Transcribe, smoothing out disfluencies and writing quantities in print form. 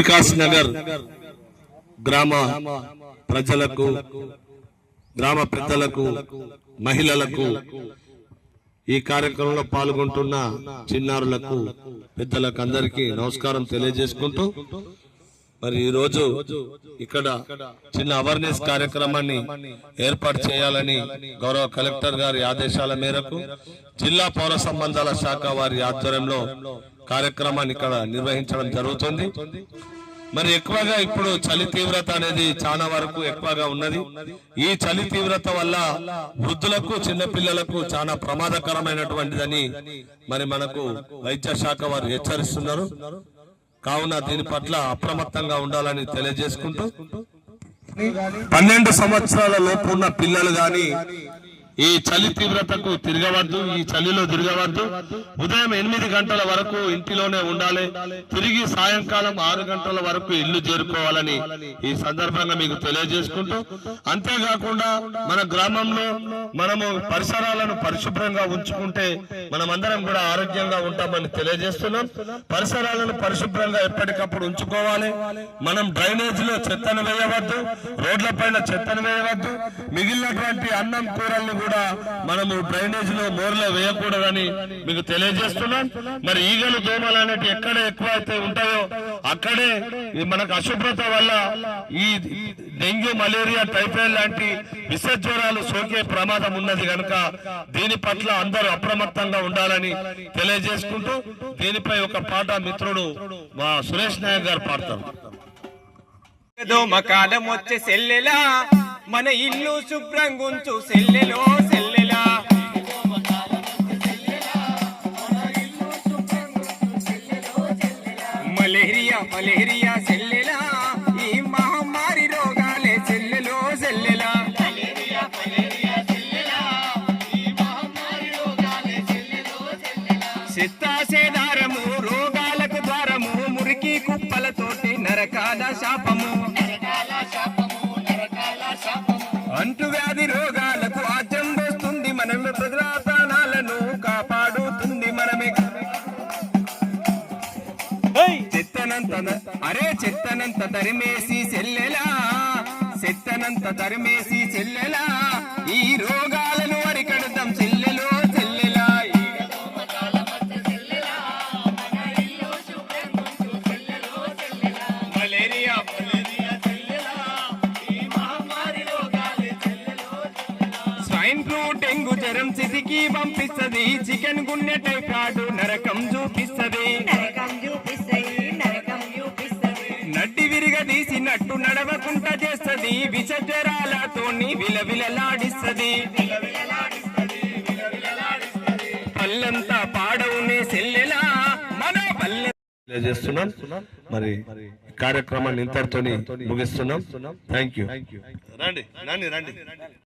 వికాస్ నగర్ గ్రామ ప్రజలకు, గ్రామ పెద్దలకు, మహిళలకు, ఈ కార్యక్రమంలో పాల్గొంటున్న చిన్నారులకు, పెద్దలకు అందరికీ నమస్కారం తెలియజేసుకుంటూ మరి ఈ రోజు ఇక్కడ చిన్న అవేర్నెస్ కార్యక్రమాన్ని ఏర్పాటు చేయాలని గౌరవ కలెక్టర్ గారి ఆదేశాల మేరకు జిల్లా పౌర సంబంధాల శాఖ వారి ఆధ్వర్యంలో కార్యక్రమాన్ని ఇక్కడ నిర్వహించడం జరుగుతుంది. మరి ఎక్కువగా ఇప్పుడు చలి తీవ్రత అనేది చాలా వరకు ఎక్కువగా ఉన్నది. ఈ చలి తీవ్రత వల్ల వృద్ధులకు, చిన్నపిల్లలకు చాలా ప్రమాదకరమైనటువంటిదని మరి మనకు వైద్య శాఖ వారు హెచ్చరిస్తున్నారు. కావున దీని పట్ల అప్రమత్తంగా ఉండాలని తెలియజేసుకుంటూ 12 సంవత్సరాల లోపు ఉన్న పిల్లలు గాని ఈ చలి తీవ్రతకు తిరగవద్దు, ఈ చలిలో తిరగవద్దు. ఉదయం 8 గంటల వరకు ఇంటిలోనే ఉండాలి. తిరిగి సాయంకాలం 6 గంటల వరకు ఇల్లు చేరుకోవాలని ఈ సందర్భంగా మీకు తెలియజేసుకుంటూ, అంతేకాకుండా మన గ్రామంలో మనము పరిసరాలను పరిశుభ్రంగా ఉంచుకుంటే మనమందరం కూడా ఆరోగ్యంగా ఉంటామని తెలియజేస్తున్నాం. పరిసరాలను పరిశుభ్రంగా ఎప్పటికప్పుడు ఉంచుకోవాలి. మనం డ్రైనేజ్ లో చెత్తను వేయవద్దు, రోడ్ల పైన చెత్తను వేయవద్దు. మిగిలినటువంటి అన్నం కూరల్ని కూడా మనము డ్రైనేజ్ లో మోర్లో వేయకూడదని మీకు తెలియజేస్తున్నాం. మరి ఈగలు, దోమలు అనేవి ఎక్కడ ఎక్కువ అయితే ఉంటాయో అక్కడే మనకు అశుభ్రత వల్ల ఈ డెంగ్యూ, మలేరియా, టైఫాయిడ్ లాంటి విష జ్వరాలు సోకే ప్రమాదం ఉన్నది కనుక దీని పట్ల అందరూ అప్రమత్తంగా ఉండాలని తెలియజేసుకుంటూ దీనిపై ఒక పాట మిత్రుడు మా సురేష్ నాయక్ గారు పాడతారు. మకాలం వచ్చే సెల్లెలా, మన ఇల్లు శుభ్రంగుంచు సెల్లెలో సెల్లెలా. మలేరియా మలేరియా సెల్లెలా, ఈ మహమ్మారి రోగాలే సెల్లెలో సెల్లెలా. చిత్తాసేదారము రోగాలకు ద్వారము, మురికి కుప్పలతోటి నరకాల శాపము. అంటువ్యాధి రోగాలకు ఆద్యం వస్తుంది, మనమే ప్రజల ప్రాణాలను కాపాడుతుంది మనమే. చెత్తనంత తరిమేసి సెల్లెలా, చెత్తనంత తరిమేసి సెల్లెలా, ఈ రోగాలను అరికడదాం సెల్లెలో సెల్లెలా. మలేరియా స్వైన్ ఫ్లూ, డెంగు జ్వరం సిసికి పంపిస్తది. చికెన్ గున్నె, టైఫాయిడ్ నరకం చూపిస్తది. నడ్డి విరగదీసినట్టు నడవకుండా చేస్తది. విష జ్వరాలతోని విలవిలలాడిస్తది. పల్లంతా పాడవునే సెల్లెలా, మన పల్లె తెలియజేస్తున్నాం. మరి కార్యక్రమాన్ని ఇంతటితోని ముగిస్తున్నాం. Thank you. రండి రండి రండి.